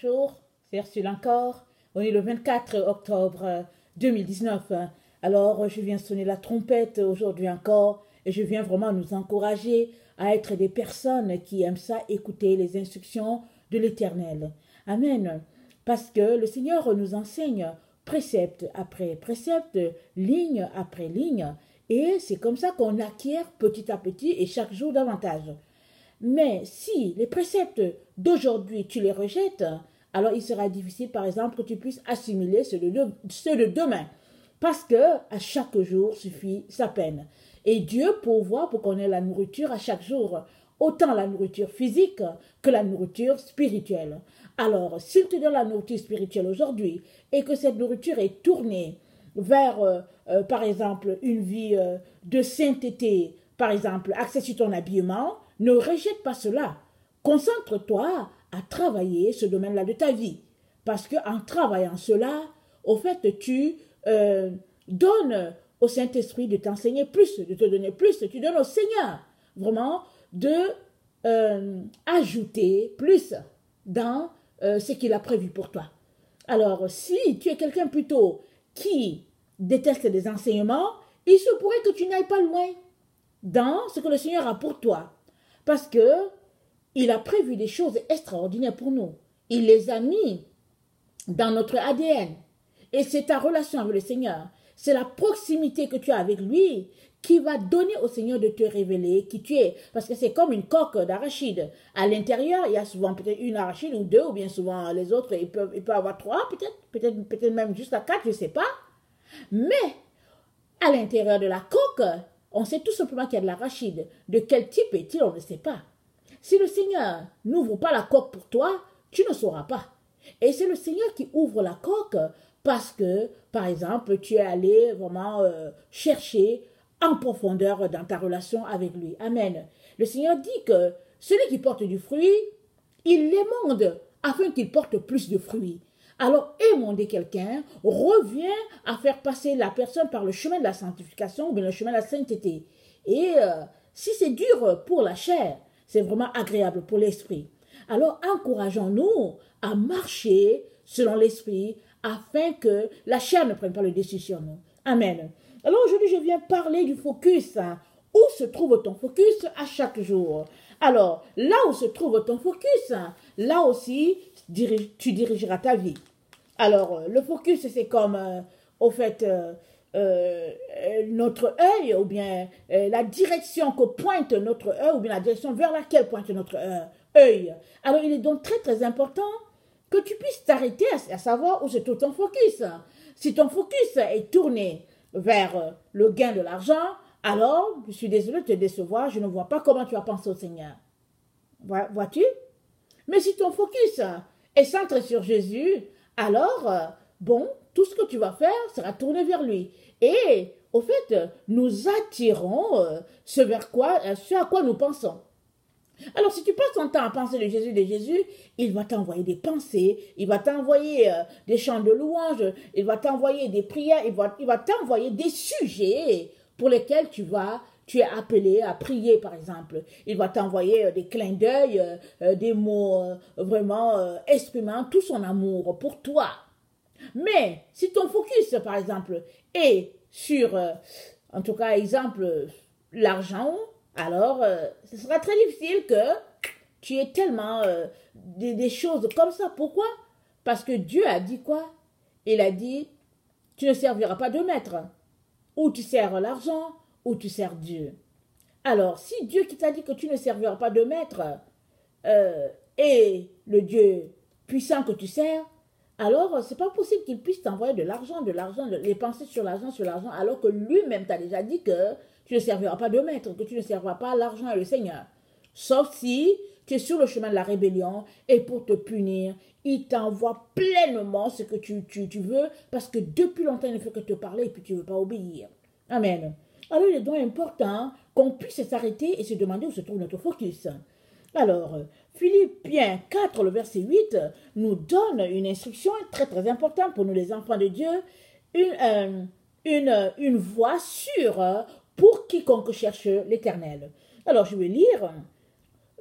bonjour, c'est Ursule encore. On est le 24 octobre 2019. Alors, je viens sonner la trompette aujourd'hui encore et je viens vraiment nous encourager à être des personnes qui aiment ça, écouter les instructions de l'Éternel. Amen. Parce que le Seigneur nous enseigne précepte après précepte, ligne après ligne, et c'est comme ça qu'on acquiert petit à petit et chaque jour davantage. Mais si les préceptes d'aujourd'hui, tu les rejettes, alors il sera difficile, par exemple, que tu puisses assimiler ceux de demain. Parce que à chaque jour suffit sa peine. Et Dieu pourvoit pour qu'on ait la nourriture à chaque jour, autant la nourriture physique que la nourriture spirituelle. Alors, s'il te donne la nourriture spirituelle aujourd'hui et que cette nourriture est tournée vers, par exemple, une vie de sainteté, par exemple, axée sur ton habillement, ne rejette pas cela. Concentre-toi à travailler ce domaine-là de ta vie. Parce qu'en travaillant cela, au fait, tu donnes au Saint-Esprit de t'enseigner plus, de te donner plus. Tu donnes au Seigneur vraiment de ajouter plus dans ce qu'il a prévu pour toi. Alors, si tu es quelqu'un plutôt qui déteste les enseignements, il se pourrait que tu n'ailles pas loin dans ce que le Seigneur a pour toi. Parce que il a prévu des choses extraordinaires pour nous. Il les a mis dans notre ADN. Et c'est ta relation avec le Seigneur. C'est la proximité que tu as avec lui qui va donner au Seigneur de te révéler qui tu es. Parce que c'est comme une coque d'arachide. À l'intérieur, il y a souvent peut-être une arachide ou deux, ou bien souvent les autres, il peut avoir trois, peut-être même jusqu'à quatre, je ne sais pas. Mais à l'intérieur de la coque, on sait tout simplement qu'il y a de l'arachide. De quel type est-il, on ne sait pas. Si le Seigneur n'ouvre pas la coque pour toi, tu ne sauras pas. Et c'est le Seigneur qui ouvre la coque parce que, par exemple, tu es allé vraiment chercher en profondeur dans ta relation avec lui. Amen. Le Seigneur dit que celui qui porte du fruit, il l'émonde afin qu'il porte plus de fruits. Alors, émonder quelqu'un revient à faire passer la personne par le chemin de la sanctification ou bien le chemin de la sainteté. Et si c'est dur pour la chair, c'est vraiment agréable pour l'esprit. Alors, encourageons-nous à marcher selon l'esprit afin que la chair ne prenne pas le dessus sur nous. Amen. Alors, aujourd'hui, je viens parler du focus. Où se trouve ton focus à chaque jour? Alors, là où se trouve ton focus, là aussi, tu dirigeras ta vie. Alors, le focus, c'est comme, au fait, notre œil, ou bien la direction que pointe notre œil, ou bien la direction vers laquelle pointe notre œil. Alors, il est donc très, très important que tu puisses t'arrêter à savoir où se trouve ton focus. Si ton focus est tourné vers le gain de l'argent, alors, je suis désolée de te décevoir, je ne vois pas comment tu vas penser au Seigneur. Vois-tu? Mais si ton focus est centré sur Jésus, alors, bon, tout ce que tu vas faire sera tourné vers lui. Et, au fait, nous attirons ce à quoi nous pensons. Alors, si tu passes ton temps à penser de Jésus, il va t'envoyer des pensées, il va t'envoyer des chants de louange, il va t'envoyer des prières, il va t'envoyer des sujets pour lesquels tu es appelé à prier, par exemple. Il va t'envoyer des clins d'œil, des mots vraiment exprimant tout son amour pour toi. Mais si ton focus, par exemple, est sur, en tout cas, exemple, l'argent, alors ce sera très difficile que tu aies tellement des choses comme ça. Pourquoi? Parce que Dieu a dit quoi? Il a dit, tu ne serviras pas de maître. Ou tu sers l'argent, ou tu sers Dieu. Alors, si Dieu qui t'a dit que tu ne serviras pas de maître est le Dieu puissant que tu sers, alors c'est pas possible qu'il puisse t'envoyer de l'argent, les pensées sur l'argent, alors que lui-même t'a déjà dit que tu ne serviras pas de maître, que tu ne serviras pas l'argent et le Seigneur. Sauf si tu es sur le chemin de la rébellion et pour te punir, il t'envoie pleinement ce que tu veux parce que depuis longtemps, il ne fait que te parler et puis tu ne veux pas obéir. Amen. Alors, il est donc important qu'on puisse s'arrêter et se demander où se trouve notre focus. Alors, Philippiens 4, le verset 8, nous donne une instruction très très importante pour nous les enfants de Dieu, une voie sûre pour quiconque cherche l'Éternel. Alors, je vais lire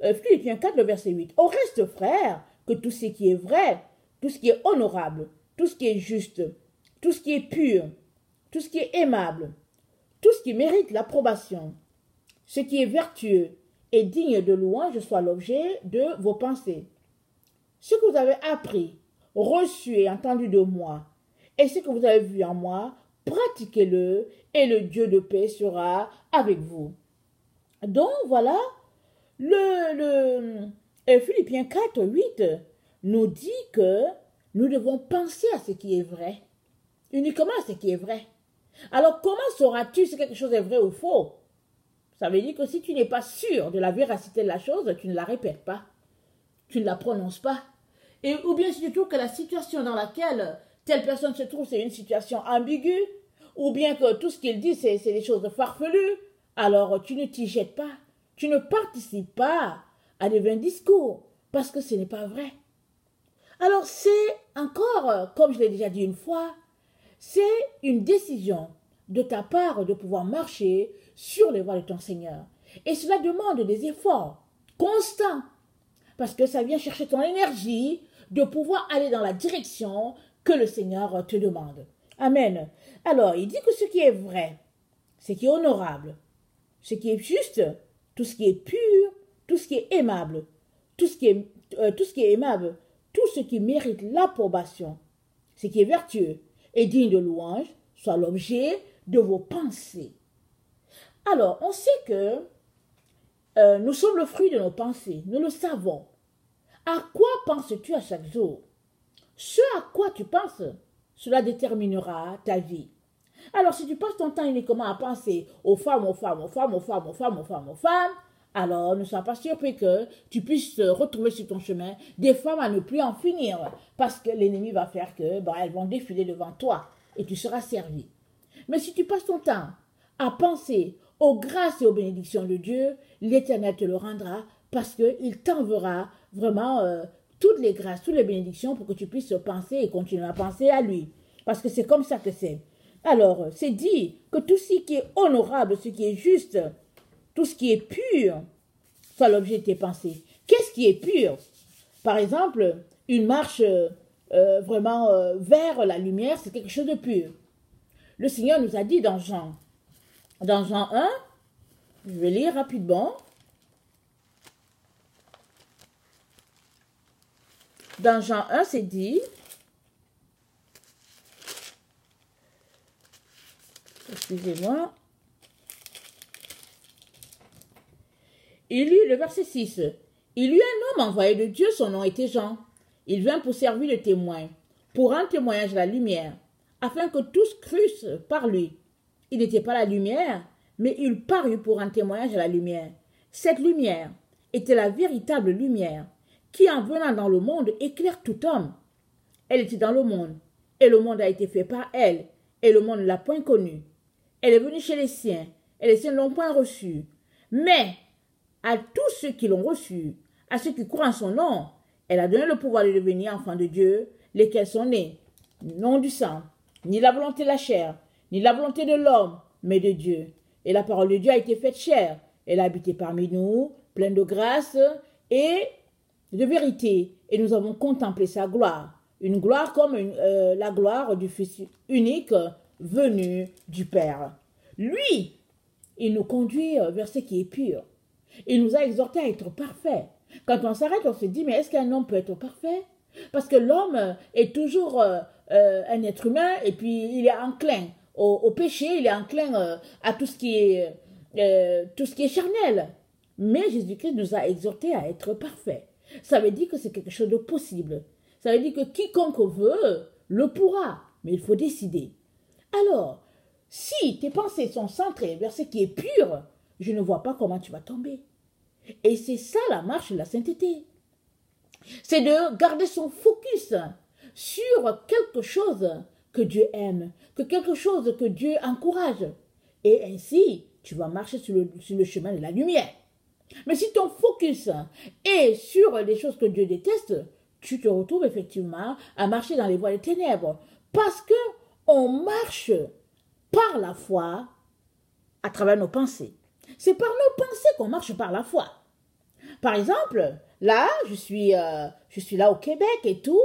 Philippiens 4, le verset 8. Au reste, frères, que tout ce qui est vrai, tout ce qui est honorable, tout ce qui est juste, tout ce qui est pur, tout ce qui est aimable, tout ce qui mérite l'approbation, ce qui est vertueux et digne de louange soit l'objet de vos pensées. Ce que vous avez appris, reçu et entendu de moi, et ce que vous avez vu en moi, pratiquez-le, et le Dieu de paix sera avec vous. Donc voilà, Philippiens 4, 8 nous dit que nous devons penser à ce qui est vrai, uniquement à ce qui est vrai. Alors comment sauras-tu si quelque chose est vrai ou faux? Ça veut dire que si tu n'es pas sûr de la véracité de la chose, tu ne la répètes pas, tu ne la prononces pas. Ou bien si tu trouves que la situation dans laquelle telle personne se trouve, c'est une situation ambiguë, ou bien que tout ce qu'il dit, c'est des choses farfelues, alors tu ne t'y jettes pas, tu ne participes pas à des vains discours, parce que ce n'est pas vrai. Alors c'est encore, comme je l'ai déjà dit une fois, c'est une décision de ta part de pouvoir marcher sur les voies de ton Seigneur. Et cela demande des efforts constants, parce que ça vient chercher ton énergie de pouvoir aller dans la direction que le Seigneur te demande. Amen. Alors, il dit que ce qui est vrai, ce qui est honorable, ce qui est juste, tout ce qui est pur, tout ce qui est aimable, tout ce qui est aimable, tout ce qui mérite l'approbation, ce qui est vertueux et digne de louange, soit l'objet de vos pensées. Alors, on sait que nous sommes le fruit de nos pensées, nous le savons. À quoi penses-tu à chaque jour? Ce à quoi tu penses, cela déterminera ta vie. Alors, si tu passes ton temps uniquement à penser aux femmes, alors ne sois pas surpris que tu puisses retrouver sur ton chemin des femmes à ne plus en finir, parce que l'ennemi va faire que elles vont défiler devant toi et tu seras servi. Mais si tu passes ton temps à penser aux grâces et aux bénédictions de Dieu, l'Éternel te le rendra, parce qu'il t'enverra vraiment toutes les grâces, toutes les bénédictions pour que tu puisses penser et continuer à penser à lui. Parce que c'est comme ça que c'est. Alors, c'est dit que tout ce qui est honorable, ce qui est juste, tout ce qui est pur, soit l'objet de tes pensées. Qu'est-ce qui est pur? Par exemple, une marche vraiment vers la lumière, c'est quelque chose de pur. Le Seigneur nous a dit dans Jean 1, je vais lire rapidement. Dans Jean 1, c'est dit, excusez-moi, il eut le verset 6. Il y eut un homme envoyé de Dieu, son nom était Jean. Il vint pour servir de témoin, pour rendre témoignage à la lumière, afin que tous crussent par lui. Il n'était pas la lumière, mais il parut pour rendre témoignage à la lumière. Cette lumière était la véritable lumière, qui en venant dans le monde éclaire tout homme. Elle était dans le monde, et le monde a été fait par elle, et le monde ne l'a point connue. Elle est venue chez les siens, et les siens ne l'ont point reçue. Mais à tous ceux qui l'ont reçue, à ceux qui croient en son nom, elle a donné le pouvoir de devenir enfants de Dieu, lesquels sont nés, non du sang, ni la volonté de la chair, ni la volonté de l'homme, mais de Dieu. Et la parole de Dieu a été faite chair. Elle a habité parmi nous, pleine de grâce et de vérité. Et nous avons contemplé sa gloire. Une gloire comme la gloire du Fils unique venu du Père. Lui, il nous conduit vers ce qui est pur. Il nous a exhortés à être parfaits. Quand on s'arrête, on se dit, mais est-ce qu'un homme peut être parfait? Parce que l'homme est toujours un être humain et puis il est enclin au péché, il est enclin à tout ce qui est charnel. Mais Jésus-Christ nous a exhortés à être parfaits. Ça veut dire que c'est quelque chose de possible. Ça veut dire que quiconque veut le pourra, mais il faut décider. Alors, si tes pensées sont centrées vers ce qui est pur, je ne vois pas comment tu vas tomber. Et c'est ça la marche de la sainteté. C'est de garder son focus sur quelque chose que Dieu aime, que quelque chose que Dieu encourage. Et ainsi, tu vas marcher sur le chemin de la lumière. Mais si ton focus est sur les choses que Dieu déteste, tu te retrouves effectivement à marcher dans les voies des ténèbres. Parce que on marche par la foi à travers nos pensées. C'est par nos pensées qu'on marche par la foi. Par exemple, là, je suis là au Québec et tout.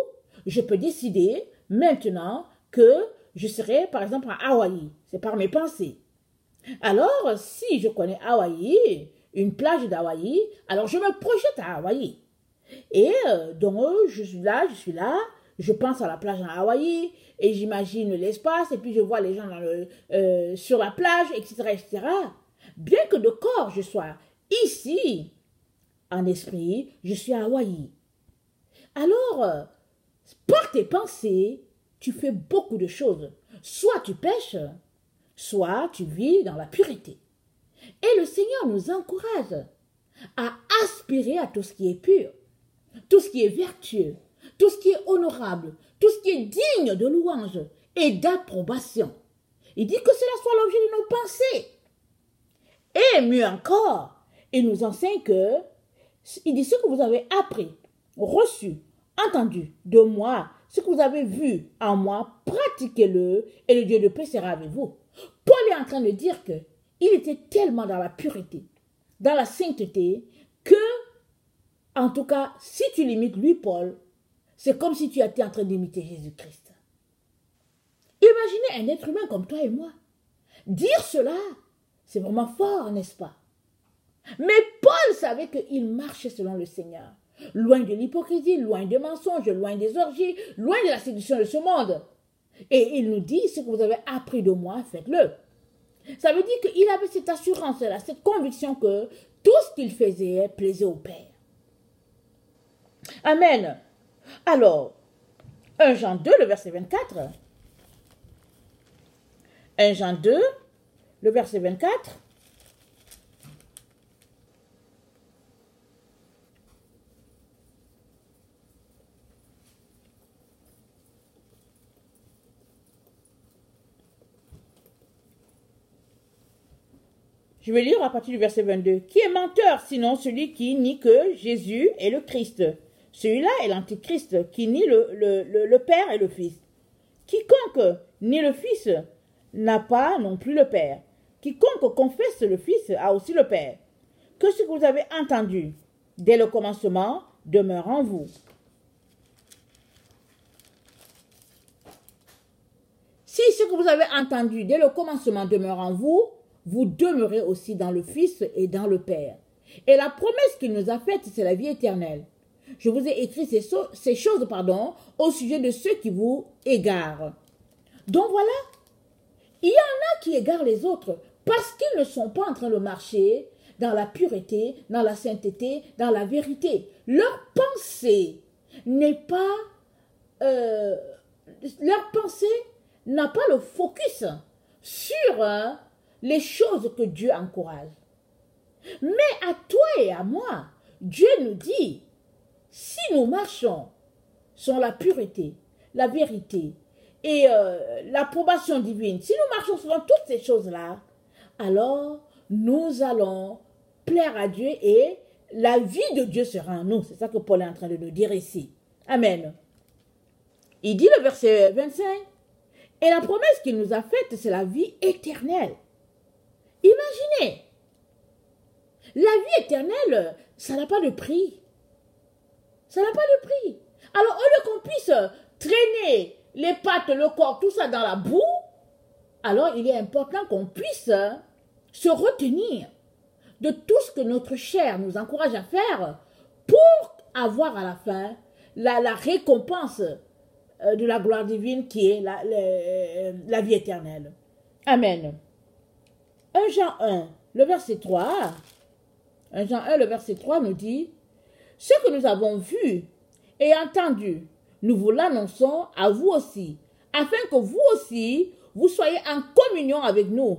je peux décider maintenant que je serai par exemple à Hawaï. C'est par mes pensées. Alors, si je connais Hawaï, une plage d'Hawaï, alors je me projette à Hawaï. Et donc, je suis là, je pense à la plage en Hawaï, et j'imagine l'espace, et puis je vois les gens sur la plage, etc., etc. Bien que de corps, je sois ici, en esprit, je suis à Hawaï. Alors, par tes pensées, tu fais beaucoup de choses. Soit tu pêches, soit tu vis dans la pureté. Et le Seigneur nous encourage à aspirer à tout ce qui est pur, tout ce qui est vertueux, tout ce qui est honorable, tout ce qui est digne de louange et d'approbation. Il dit que cela soit l'objet de nos pensées. Et mieux encore, il nous enseigne que, il dit ce que vous avez appris, reçu, entendu de moi, ce que vous avez vu en moi, pratiquez-le et le Dieu de paix sera avec vous. Paul est en train de dire que il était tellement dans la pureté, dans la sainteté, que, en tout cas, si tu l'imites lui, Paul, c'est comme si tu étais en train d'imiter Jésus-Christ. Imaginez un être humain comme toi et moi. Dire cela, c'est vraiment fort, n'est-ce pas? Mais Paul savait qu'il marchait selon le Seigneur. Loin de l'hypocrisie, loin des mensonges, loin des orgies, loin de la séduction de ce monde. Et il nous dit, ce que vous avez appris de moi, faites-le. Ça veut dire qu'il avait cette assurance-là, cette conviction que tout ce qu'il faisait plaisait au Père. Amen. Alors, 1 Jean 2, le verset 24. 1 Jean 2, le verset 24. Je vais lire à partir du verset 22. Qui est menteur, sinon celui qui nie que Jésus est le Christ? Celui-là est l'antichrist qui nie le Père et le Fils. Quiconque nie le Fils n'a pas non plus le Père. Quiconque confesse le Fils a aussi le Père. Que ce que vous avez entendu dès le commencement demeure en vous. Si ce que vous avez entendu dès le commencement demeure en vous, vous demeurez aussi dans le Fils et dans le Père. Et la promesse qu'il nous a faite, c'est la vie éternelle. Je vous ai écrit ces choses au sujet de ceux qui vous égarent. Donc voilà, il y en a qui égarent les autres parce qu'ils ne sont pas en train de marcher dans la pureté, dans la sainteté, dans la vérité. Leur pensée n'est pas... leur pensée n'a pas le focus sur les choses que Dieu encourage. Mais à toi et à moi, Dieu nous dit, si nous marchons sur la pureté, la vérité et l'approbation divine, si nous marchons sur toutes ces choses-là, alors nous allons plaire à Dieu et la vie de Dieu sera en nous. C'est ça que Paul est en train de nous dire ici. Amen. Il dit le verset 25, et la promesse qu'il nous a faite, c'est la vie éternelle. Imaginez, la vie éternelle, ça n'a pas de prix. Ça n'a pas de prix. Alors, au lieu qu'on puisse traîner les pattes, le corps, tout ça dans la boue, alors il est important qu'on puisse se retenir de tout ce que notre chair nous encourage à faire pour avoir à la fin la récompense de la gloire divine qui est la vie éternelle. Amen. 1 Jean 1, le verset 3, 1 Jean 1, le verset 3 nous dit, « Ce que nous avons vu et entendu, nous vous l'annonçons à vous aussi, afin que vous aussi, vous soyez en communion avec nous.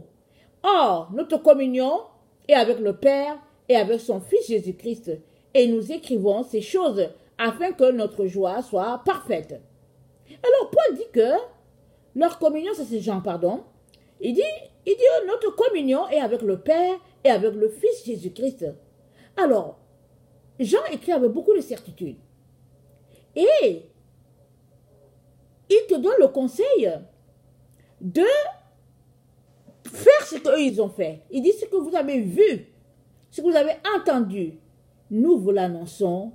Or, notre communion est avec le Père et avec son Fils Jésus-Christ, et nous écrivons ces choses afin que notre joie soit parfaite. » Alors, Paul dit que leur communion, ça c'est Jean, pardon, il dit notre communion est avec le Père et avec le Fils Jésus-Christ. Alors, Jean écrit avec beaucoup de certitude. Et il te donne le conseil de faire ce qu'eux ils ont fait. Il dit ce que vous avez vu, ce que vous avez entendu, nous vous l'annonçons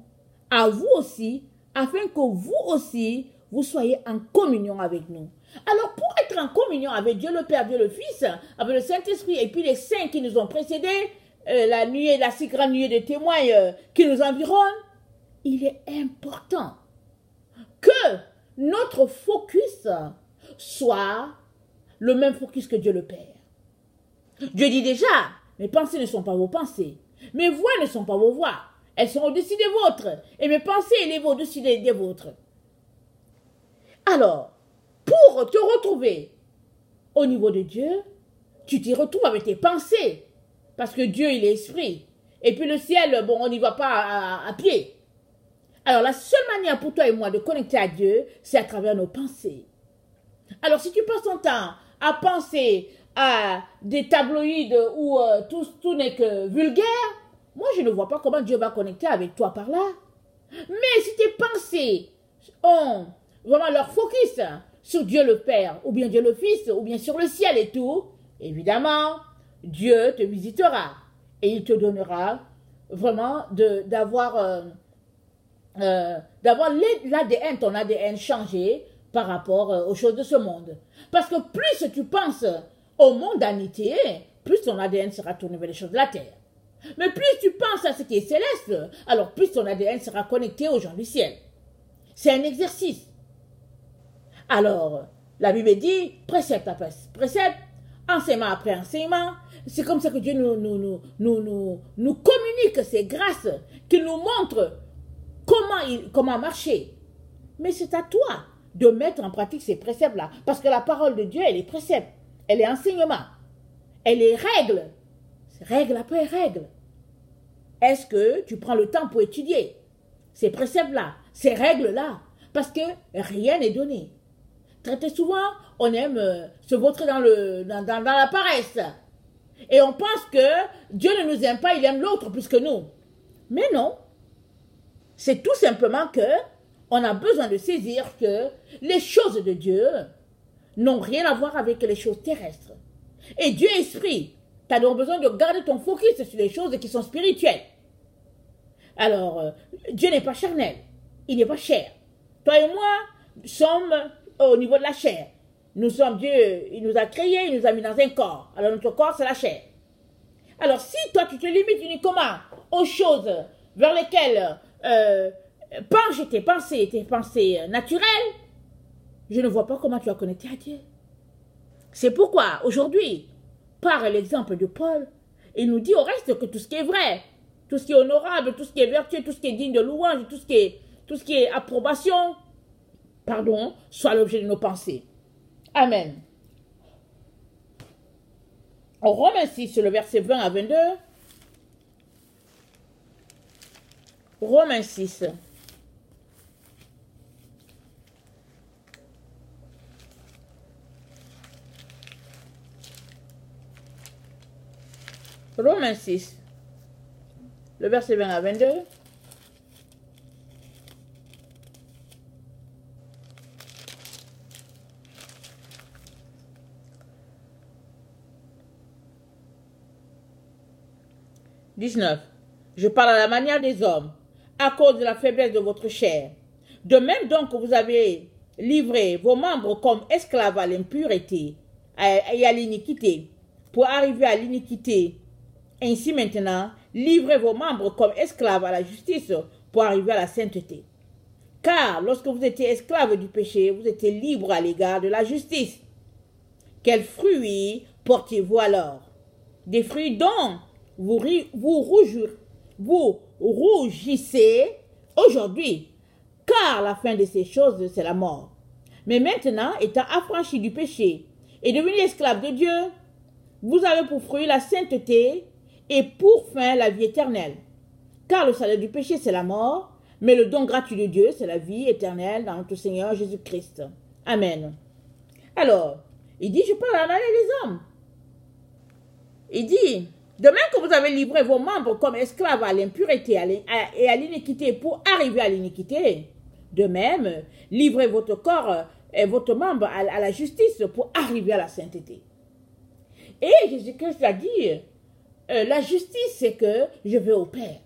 à vous aussi, afin que vous aussi, vous soyez en communion avec nous. Alors, pour être en communion avec Dieu le Père, Dieu le Fils, avec le Saint-Esprit et puis les saints qui nous ont précédés, la si grande nuée de témoins qui nous environnent, il est important que notre focus soit le même focus que Dieu le Père. Dieu dit déjà, mes pensées ne sont pas vos pensées, mes voix ne sont pas vos voix, elles sont au-dessus des vôtres, et mes pensées élèvent au-dessus des vôtres. Alors, pour te retrouver au niveau de Dieu, tu t'y retrouves avec tes pensées, parce que Dieu, il est esprit. Et puis le ciel, bon, on n'y va pas à pied. Alors, la seule manière pour toi et moi de connecter à Dieu, c'est à travers nos pensées. Alors, si tu passes ton temps à penser à des tabloïds où tout n'est que vulgaire, moi, je ne vois pas comment Dieu va connecter avec toi par là. Mais si tes pensées ont vraiment leur focus sur Dieu le Père, ou bien Dieu le Fils, ou bien sur le ciel et tout, évidemment, Dieu te visitera et il te donnera vraiment d'avoir l'ADN, ton ADN changé par rapport aux choses de ce monde. Parce que plus tu penses aux mondanités, plus ton ADN sera tourné vers les choses de la terre. Mais plus tu penses à ce qui est céleste, alors plus ton ADN sera connecté aux gens du ciel. C'est un exercice. Alors, la Bible dit, précepte après précepte, enseignement après enseignement. C'est comme ça que Dieu nous communique ses grâces, qu'il nous montre comment marcher. Mais c'est à toi de mettre en pratique ces préceptes-là. Parce que la parole de Dieu, elle est précepte, elle est enseignement, elle est règle. Règle après règle. Est-ce que tu prends le temps pour étudier ces préceptes-là, ces règles-là? Parce que rien n'est donné. Très souvent, on aime se vautrer dans la paresse. Et on pense que Dieu ne nous aime pas, il aime l'autre plus que nous. Mais non. C'est tout simplement que on a besoin de saisir que les choses de Dieu n'ont rien à voir avec les choses terrestres. Et Dieu est esprit. Tu as donc besoin de garder ton focus sur les choses qui sont spirituelles. Alors, Dieu n'est pas charnel. Il n'est pas chair. Toi et moi sommes au niveau de la chair. Nous sommes Dieu, il nous a créés, il nous a mis dans un corps. Alors notre corps, c'est la chair. Alors si toi, tu te limites uniquement aux choses vers lesquelles penchent tes pensées naturelles, je ne vois pas comment tu vas connecter à Dieu. C'est pourquoi, aujourd'hui, par l'exemple de Paul, il nous dit au reste que tout ce qui est vrai, tout ce qui est honorable, tout ce qui est vertueux, tout ce qui est digne de louange, tout ce qui est approbation, soit l'objet de nos pensées. Amen. En Romains 6, le verset 20 à 22. Romains 6. Romains 6, le verset 20 à 22. « 19. Je parle à la manière des hommes, à cause de la faiblesse de votre chair. De même donc que vous avez livré vos membres comme esclaves à l'impureté et à l'iniquité, pour arriver à l'iniquité. Ainsi maintenant, livrez vos membres comme esclaves à la justice pour arriver à la sainteté. Car lorsque vous étiez esclaves du péché, vous étiez libres à l'égard de la justice. Quels fruits portiez-vous alors? Des fruits dont vous rougissez aujourd'hui, car la fin de ces choses, c'est la mort. Mais maintenant, étant affranchis du péché et devenus esclaves de Dieu, vous avez pour fruit la sainteté et pour fin la vie éternelle. Car le salaire du péché, c'est la mort, mais le don gratuit de Dieu, c'est la vie éternelle dans notre Seigneur Jésus-Christ. Amen. Alors, il dit, je parle à la manière des hommes. Il dit, de même que vous avez livré vos membres comme esclaves à l'impureté et à l'iniquité pour arriver à l'iniquité, de même, livrez votre corps et votre membre à la justice pour arriver à la sainteté. Et Jésus-Christ a dit, la justice, c'est que je vais au Père.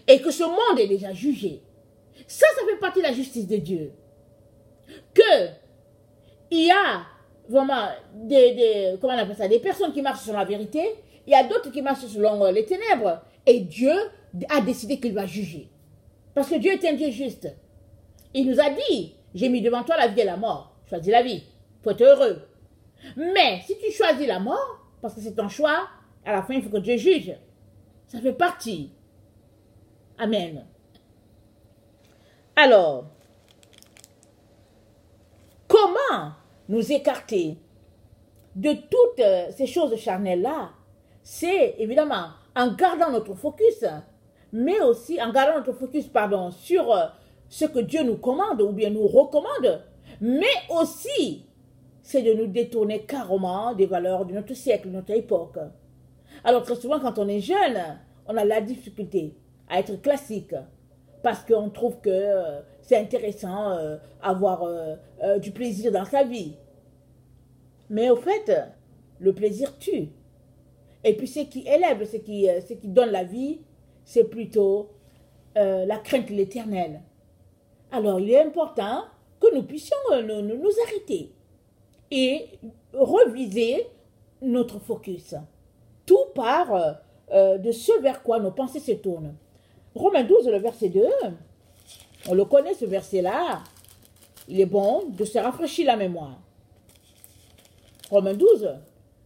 Et que ce monde est déjà jugé. Ça fait partie de la justice de Dieu. Que il y a vraiment comment on appelle ça, des personnes qui marchent sur la vérité, il y a d'autres qui marchent selon les ténèbres. Et Dieu a décidé qu'il va juger. Parce que Dieu est un Dieu juste. Il nous a dit, j'ai mis devant toi la vie et la mort. Choisis la vie, pour être heureux. Mais si tu choisis la mort, parce que c'est ton choix, à la fin, il faut que Dieu juge. Ça fait partie. Amen. Alors, comment nous écarter de toutes ces choses charnelles-là? C'est évidemment en gardant notre focus, mais aussi en gardant notre focus, sur ce que Dieu nous commande ou bien nous recommande, mais aussi c'est de nous détourner carrément des valeurs de notre siècle, de notre époque. Alors très souvent quand on est jeune, on a la difficulté à être classique parce qu'on trouve que c'est intéressant avoir du plaisir dans sa vie. Mais au fait, le plaisir tue. Et puis ce qui élève, ce qui donne la vie, c'est plutôt la crainte de l'Éternel. Alors il est important que nous puissions nous arrêter et reviser notre focus. Tout part de ce vers quoi nos pensées se tournent. Romains 12, le verset 2, on le connaît ce verset-là. Il est bon de se rafraîchir la mémoire. Romains 12,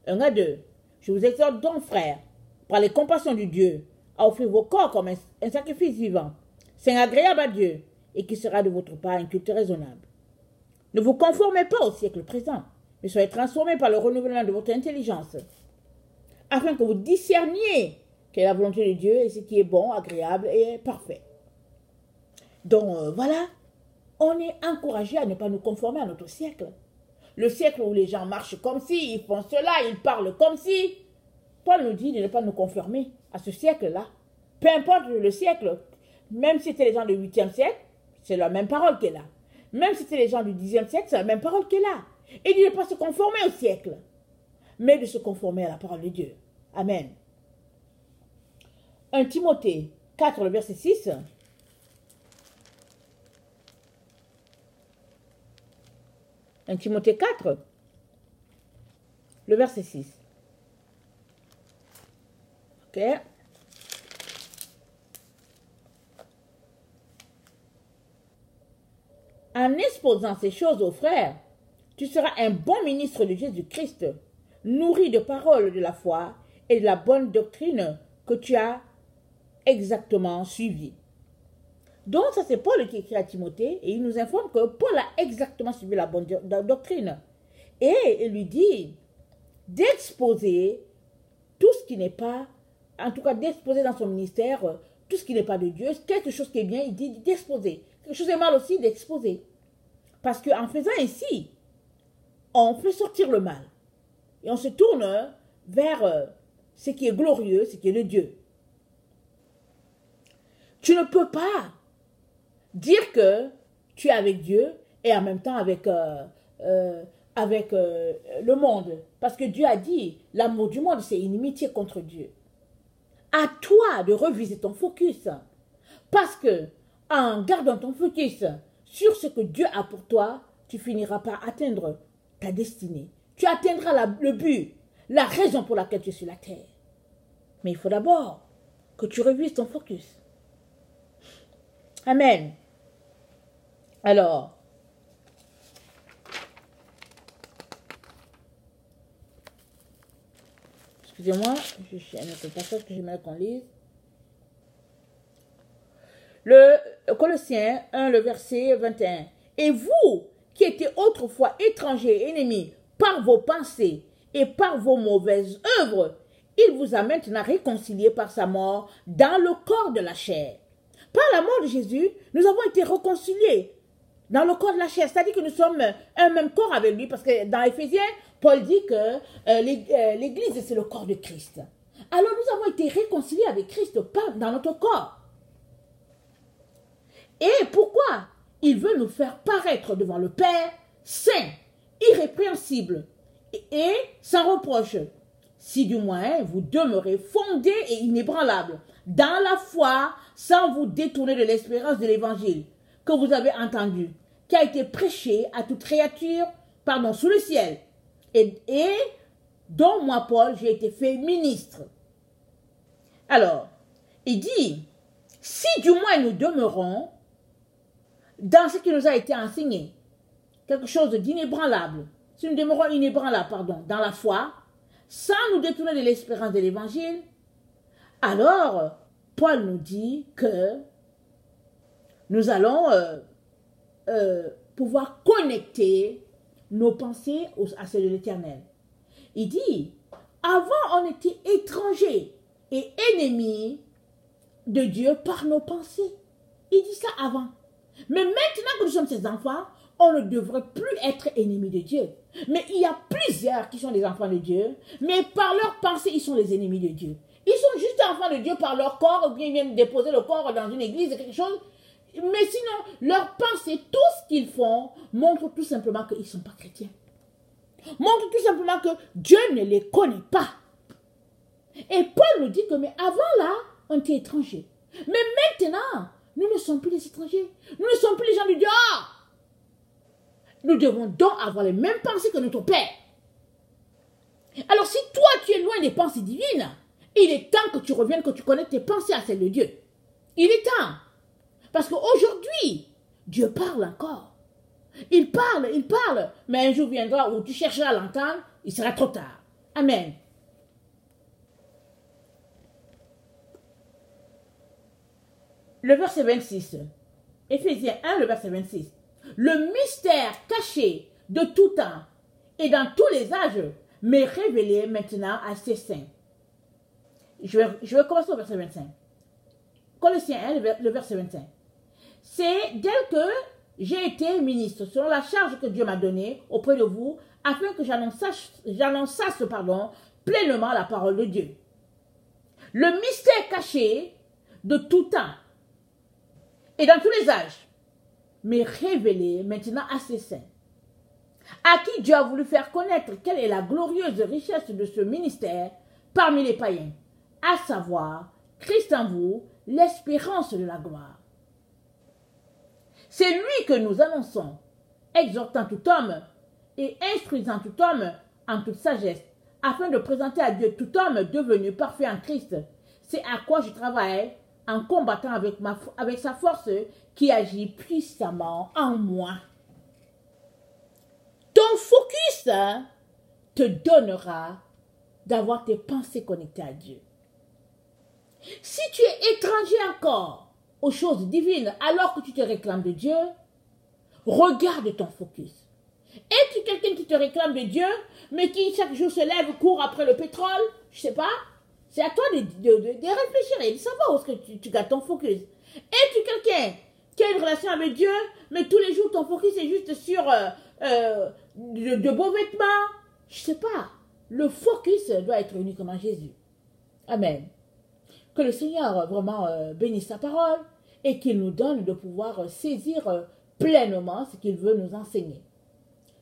1 à 2. Je vous exhorte donc, frères, par les compassions du Dieu, à offrir vos corps comme un sacrifice vivant, saint agréable à Dieu, et qui sera de votre part un culte raisonnable. Ne vous conformez pas au siècle présent, mais soyez transformés par le renouvellement de votre intelligence, afin que vous discerniez quelle est la volonté de Dieu et ce qui est bon, agréable et parfait. Donc voilà, on est encouragé à ne pas nous conformer à notre siècle. Le siècle où les gens marchent comme si, ils font cela, ils parlent comme si. Paul nous dit de ne pas nous conformer à ce siècle-là. Peu importe le siècle, même si c'était les gens du 8e siècle, c'est la même parole qu'elle a. Même si c'était les gens du 10e siècle, c'est la même parole qu'elle a. Et de ne pas se conformer au siècle, mais de se conformer à la parole de Dieu. Amen. 1 Timothée 4, le verset 6. 1 Timothée 4, le verset 6. Ok. En exposant ces choses aux frères, tu seras un bon ministre de Jésus-Christ, nourri de paroles de la foi et de la bonne doctrine que tu as exactement suivie. Donc ça c'est Paul qui écrit à Timothée et il nous informe que Paul a exactement suivi la bonne doctrine. Et il lui dit d'exposer tout ce qui n'est pas, en tout cas d'exposer dans son ministère tout ce qui n'est pas de Dieu, quelque chose qui est bien, il dit d'exposer. Quelque chose est mal aussi d'exposer. Parce qu'en faisant ainsi, on fait sortir le mal. Et on se tourne vers ce qui est glorieux, ce qui est de Dieu. Tu ne peux pas dire que tu es avec Dieu et en même temps avec le monde. Parce que Dieu a dit, l'amour du monde, c'est inimitié contre Dieu. À toi de reviser ton focus. Parce que en gardant ton focus sur ce que Dieu a pour toi, tu finiras par atteindre ta destinée. Tu atteindras le but, la raison pour laquelle tu es sur la terre. Mais il faut d'abord que tu revises ton focus. Amen. Alors, excusez-moi, je cherche un autre passage que j'aimerais qu'on lise. Le Colossiens 1, le verset 21. Et vous, qui étiez autrefois étrangers et ennemis par vos pensées et par vos mauvaises œuvres, il vous a maintenant réconciliés par sa mort dans le corps de la chair. Par la mort de Jésus, nous avons été réconciliés dans le corps de la chair. C'est-à-dire que nous sommes un même corps avec lui, parce que dans Éphésiens, Paul dit que l'Église, c'est le corps de Christ. Alors nous avons été réconciliés avec Christ dans notre corps. Et pourquoi? Il veut nous faire paraître devant le Père saint, irrépréhensible et sans reproche. Si du moins vous demeurez fondés et inébranlables dans la foi, sans vous détourner de l'espérance de l'Évangile, que vous avez entendu, qui a été prêché à toute créature, sous le ciel, et dont moi, Paul, j'ai été fait ministre. Alors, il dit, si du moins nous demeurons dans ce qui nous a été enseigné, quelque chose d'inébranlable, si nous demeurons inébranlables, dans la foi, sans nous détourner de l'espérance de l'évangile, alors Paul nous dit que nous allons pouvoir connecter nos pensées à celles de l'Éternel. Il dit, avant on était étrangers et ennemis de Dieu par nos pensées. Il dit ça avant. Mais maintenant que nous sommes ses enfants, on ne devrait plus être ennemis de Dieu. Mais il y a plusieurs qui sont des enfants de Dieu, mais par leurs pensées, ils sont les ennemis de Dieu. Ils sont juste enfants de Dieu par leur corps, ou bien ils viennent déposer le corps dans une église, quelque chose. Mais sinon, leurs pensées, tout ce qu'ils font, montre tout simplement qu'ils ne sont pas chrétiens. Montre tout simplement que Dieu ne les connaît pas. Et Paul nous dit que, mais avant là, on était étrangers. Mais maintenant, nous ne sommes plus les étrangers. Nous ne sommes plus les gens du dehors. Nous devons donc avoir les mêmes pensées que notre Père. Alors si toi, tu es loin des pensées divines, il est temps que tu reviennes, que tu connaisses tes pensées à celles de Dieu. Il est temps. Parce qu'aujourd'hui, Dieu parle encore. Il parle. Mais un jour viendra où tu chercheras à l'entendre, il sera trop tard. Amen. Le verset 26. Éphésiens 1, le verset 26. Le mystère caché de tout temps et dans tous les âges m'est révélé maintenant à ses saints. Je vais commencer au verset 25. Colossiens 1, le verset 25. C'est dès que j'ai été ministre, selon la charge que Dieu m'a donnée auprès de vous, afin que j'annonçasse pleinement la parole de Dieu. Le mystère caché de tout temps et dans tous les âges m'est révélé maintenant à ses saints, à qui Dieu a voulu faire connaître quelle est la glorieuse richesse de ce ministère parmi les païens, à savoir Christ en vous, l'espérance de la gloire. C'est lui que nous annonçons, exhortant tout homme et instruisant tout homme en toute sagesse, afin de présenter à Dieu tout homme devenu parfait en Christ. C'est à quoi je travaille en combattant avec sa force qui agit puissamment en moi. Ton focus te donnera d'avoir tes pensées connectées à Dieu. Si tu es étranger encore aux choses divines alors que tu te réclames de Dieu, regarde ton focus. Es-tu quelqu'un qui te réclame de Dieu, mais qui chaque jour se lève, court après le pétrole? Je sais pas. C'est à toi de réfléchir et de savoir où est-ce que tu gardes ton focus. Es-tu quelqu'un qui a une relation avec Dieu, mais tous les jours ton focus est juste sur de beaux vêtements? Je sais pas. Le focus doit être uniquement Jésus. Amen. Que le Seigneur vraiment bénisse sa parole et qu'il nous donne de pouvoir saisir pleinement ce qu'il veut nous enseigner.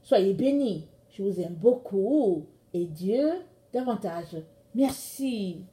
Soyez bénis. Je vous aime beaucoup et Dieu davantage. Merci.